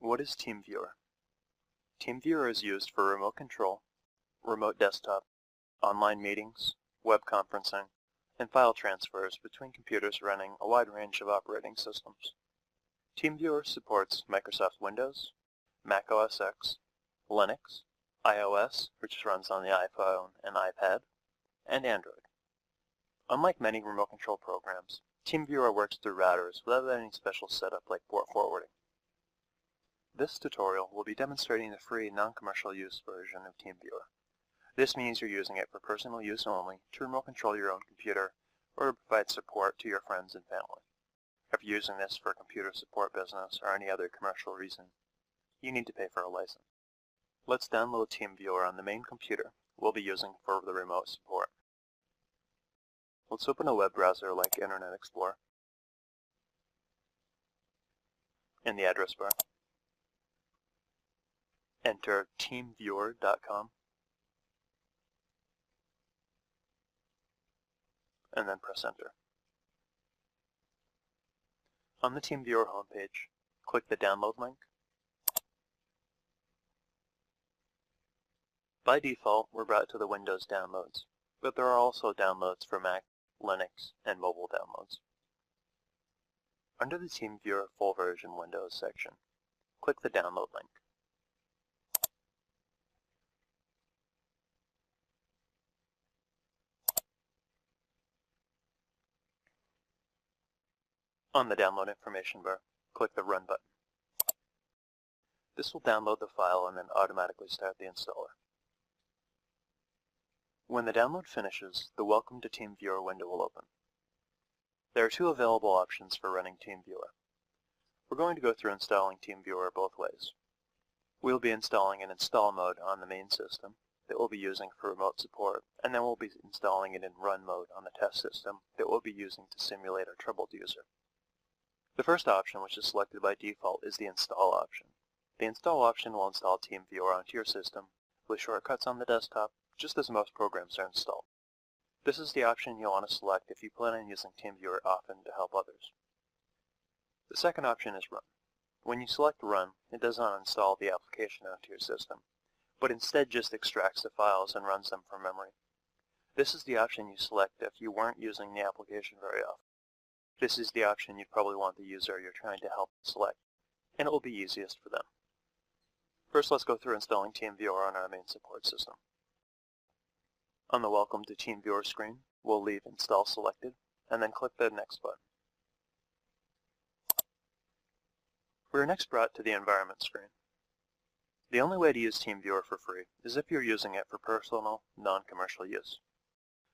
What is TeamViewer? TeamViewer is used for remote control, remote desktop, online meetings, web conferencing, and file transfers between computers running a wide range of operating systems. TeamViewer supports Microsoft Windows, Mac OS X, Linux, iOS, which runs on the iPhone and iPad, and Android. Unlike many remote control programs, TeamViewer works through routers without any special setup like port forwarding. This tutorial will be demonstrating the free non-commercial use version of TeamViewer. This means you're using it for personal use only to remote control your own computer or to provide support to your friends and family. If you're using this for a computer support business or any other commercial reason, you need to pay for a license. Let's download TeamViewer on the main computer we'll be using for the remote support. Let's open a web browser like Internet Explorer. In the address bar, enter teamviewer.com and then press enter. On the TeamViewer homepage, click the download link. By default, we're brought to the Windows downloads, but there are also downloads for Mac, Linux, and mobile downloads. Under the TeamViewer Full Version Windows section, click the download link. On the download information bar, click the Run button. This will download the file and then automatically start the installer. When the download finishes, the Welcome to TeamViewer window will open. There are two available options for running TeamViewer. We're going to go through installing TeamViewer both ways. We'll be installing in install mode on the main system that we'll be using for remote support, and then we'll be installing it in run mode on the test system that we'll be using to simulate our troubled user. The first option, which is selected by default, is the install option. The install option will install TeamViewer onto your system with shortcuts on the desktop, just as most programs are installed. This is the option you'll want to select if you plan on using TeamViewer often to help others. The second option is Run. When you select Run, it does not install the application onto your system, but instead just extracts the files and runs them from memory. This is the option you select if you weren't using the application very often. This is the option you'd probably want the user you're trying to help select, and it will be easiest for them. First, let's go through installing TeamViewer on our main support system. On the Welcome to TeamViewer screen, we'll leave Install selected, and then click the Next button. We are next brought to the Environment screen. The only way to use TeamViewer for free is if you're using it for personal, non-commercial use.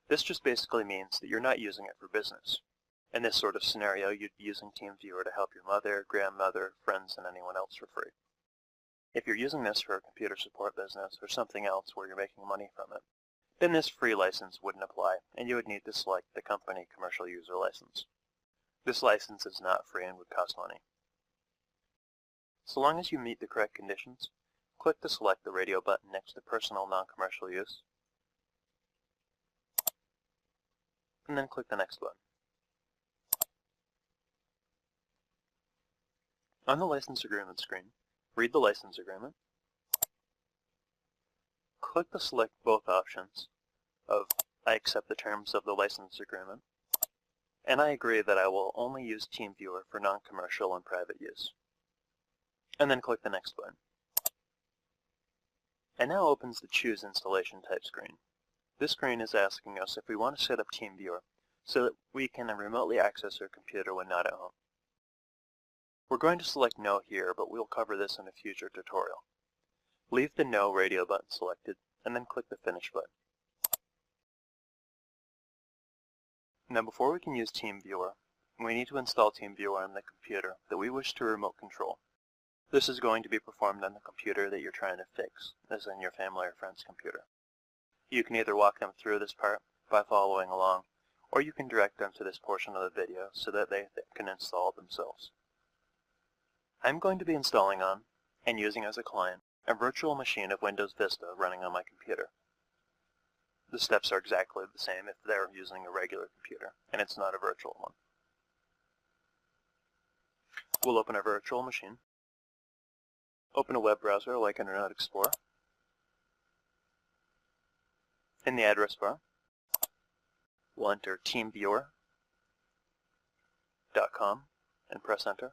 This just basically means that you're not using it for business. In this sort of scenario, you'd be using TeamViewer to help your mother, grandmother, friends, and anyone else for free. If you're using this for a computer support business or something else where you're making money from it, then this free license wouldn't apply, and you would need to select the company commercial user license. This license is not free and would cost money. So long as you meet the correct conditions, click to select the radio button next to Personal Non-Commercial Use, and then click the Next button. On the License Agreement screen, read the license agreement, click to select both options of I accept the terms of the license agreement, and I agree that I will only use TeamViewer for non-commercial and private use. And then click the Next button. And now opens the Choose Installation Type screen. This screen is asking us if we want to set up TeamViewer so that we can remotely access our computer when not at home. We're going to select No here, but we'll cover this in a future tutorial. Leave the No radio button selected, and then click the Finish button. Now before we can use TeamViewer, we need to install TeamViewer on the computer that we wish to remote control. This is going to be performed on the computer that you're trying to fix, as in your family or friend's computer. You can either walk them through this part by following along, or you can direct them to this portion of the video so that they can install it themselves. I'm going to be installing on, and using as a client, a virtual machine of Windows Vista running on my computer. The steps are exactly the same if they're using a regular computer, and it's not a virtual one. We'll open our virtual machine. Open a web browser like Internet Explorer. In the address bar, we'll enter TeamViewer.com and press enter.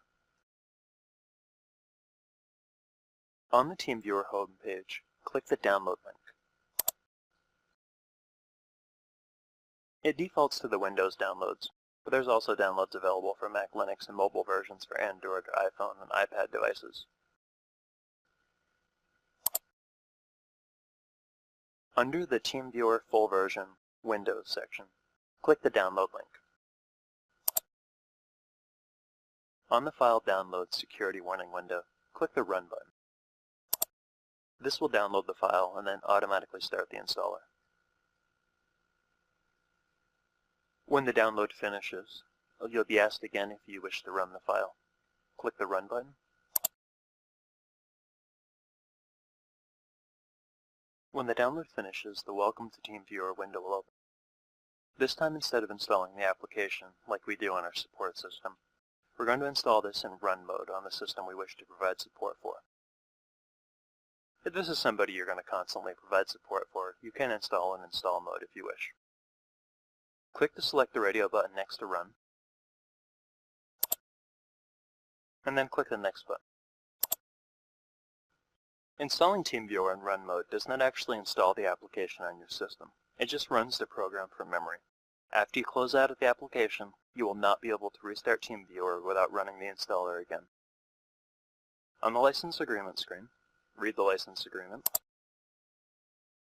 On the TeamViewer home page, click the download link. It defaults to the Windows downloads, but there's also downloads available for Mac, Linux, and mobile versions for Android, iPhone, and iPad devices. Under the TeamViewer Full Version Windows section, click the download link. On the File Download Security Warning window, click the Run button. This will download the file and then automatically start the installer. When the download finishes, you'll be asked again if you wish to run the file. Click the Run button. When the download finishes, the Welcome to TeamViewer window will open. This time, instead of installing the application like we do on our support system, we're going to install this in run mode on the system we wish to provide support for. If this is somebody you're going to constantly provide support for, you can install in install mode if you wish. Click to select the radio button next to Run, and then click the Next button. Installing TeamViewer in run mode does not actually install the application on your system. It just runs the program from memory. After you close out of the application, you will not be able to restart TeamViewer without running the installer again. On the License Agreement screen, read the license agreement.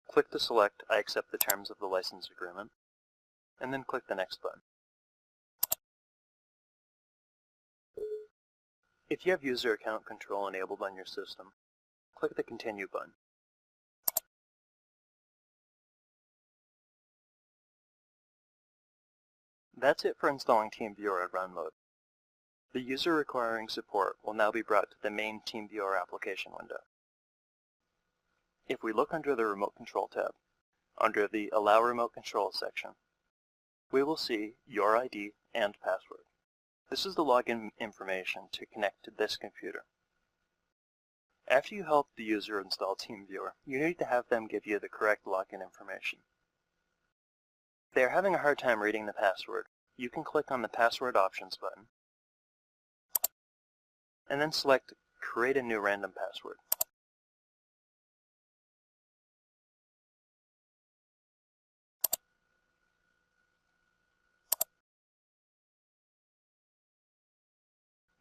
Click to select I accept the terms of the license agreement, and then click the Next button. If you have user account control enabled on your system, click the Continue button. That's it for installing TeamViewer in run mode. The user requiring support will now be brought to the main TeamViewer application window. If we look under the Remote Control tab, under the Allow Remote Control section, we will see Your ID and Password. This is the login information to connect to this computer. After you help the user install TeamViewer, you need to have them give you the correct login information. If they are having a hard time reading the password, you can click on the Password Options button, and then select Create a New Random Password.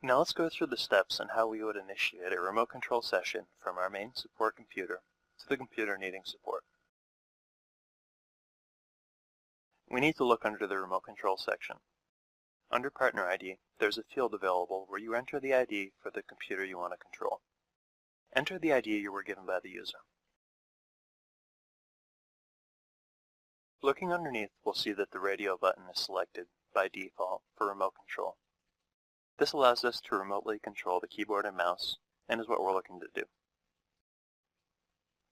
Now let's go through the steps on how we would initiate a remote control session from our main support computer to the computer needing support. We need to look under the remote control section. Under Partner ID, there's a field available where you enter the ID for the computer you want to control. Enter the ID you were given by the user. Looking underneath, we'll see that the radio button is selected by default for remote control. This allows us to remotely control the keyboard and mouse, and is what we're looking to do.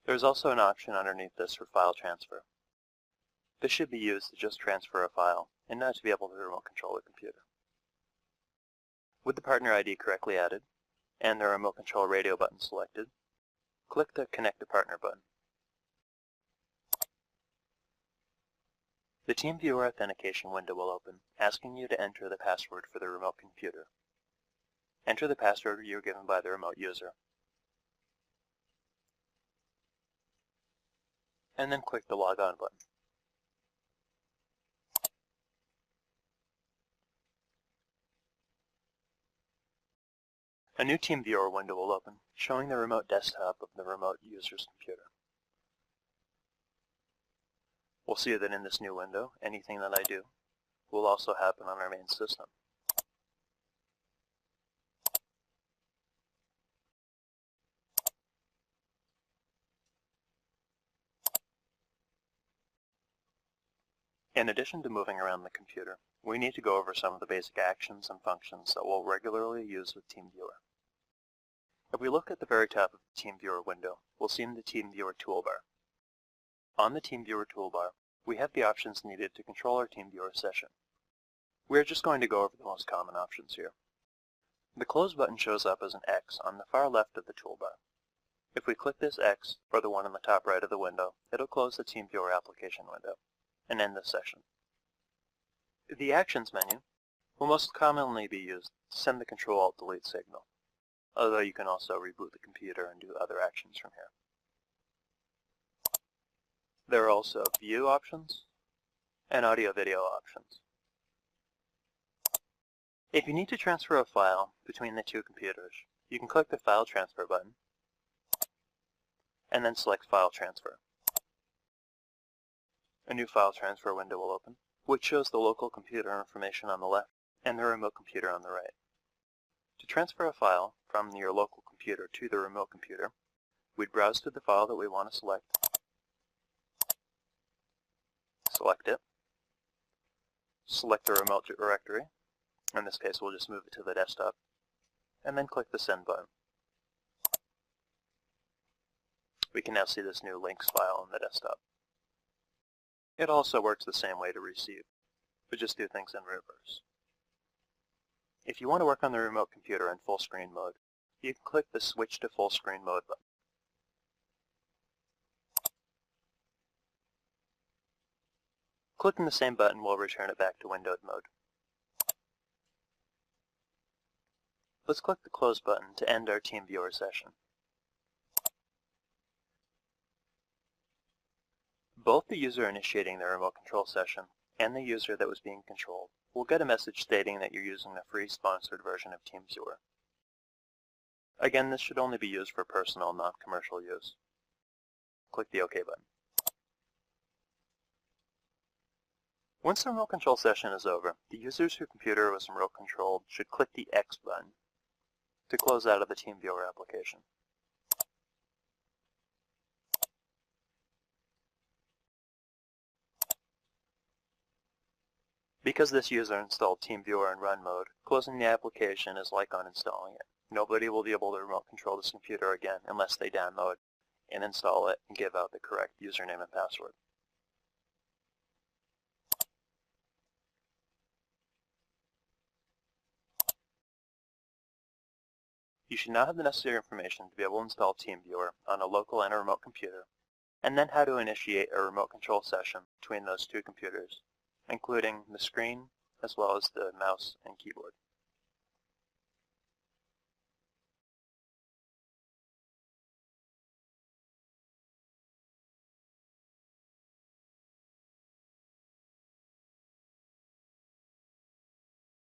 There's also an option underneath this for file transfer. This should be used to just transfer a file, and not to be able to remote control the computer. With the partner ID correctly added, and the remote control radio button selected, click the Connect to Partner button. The TeamViewer authentication window will open, asking you to enter the password for the remote computer. Enter the password you were given by the remote user, and then click the Log On button. A new TeamViewer window will open, showing the remote desktop of the remote user's computer. We'll see that in this new window, anything that I do will also happen on our main system. In addition to moving around the computer, we need to go over some of the basic actions and functions that we'll regularly use with TeamViewer. If we look at the very top of the TeamViewer window, we'll see the TeamViewer toolbar. On the TeamViewer toolbar, we have the options needed to control our TeamViewer session. We are just going to go over the most common options here. The Close button shows up as an X on the far left of the toolbar. If we click this X, or the one on the top right of the window, it'll close the TeamViewer application window and end this session. The Actions menu will most commonly be used to send the Control-Alt-Delete signal, although you can also reboot the computer and do other actions from here. There are also View options and Audio-Video options. If you need to transfer a file between the two computers, you can click the File Transfer button and then select File Transfer. A new File Transfer window will open, which shows the local computer information on the left and the remote computer on the right. To transfer a file from your local computer to the remote computer, we'd browse to the file that we want to select, select it, select the remote directory, in this case we'll just move it to the desktop, and then click the Send button. We can now see this new links file on the desktop. It also works the same way to receive, but just do things in reverse. If you want to work on the remote computer in full screen mode, you can click the Switch to Full Screen Mode button. Clicking the same button will return it back to windowed mode. Let's click the Close button to end our TeamViewer session. Both the user initiating the remote control session and the user that was being controlled will get a message stating that you're using the free sponsored version of TeamViewer. Again, this should only be used for personal, non-commercial use. Click the OK button. Once the remote control session is over, the users whose computer was remote controlled should click the X button to close out of the TeamViewer application. Because this user installed TeamViewer in run mode, closing the application is like uninstalling it. Nobody will be able to remote control this computer again unless they download and install it and give out the correct username and password. You should now have the necessary information to be able to install TeamViewer on a local and a remote computer, and then how to initiate a remote control session between those two computers, including the screen as well as the mouse and keyboard.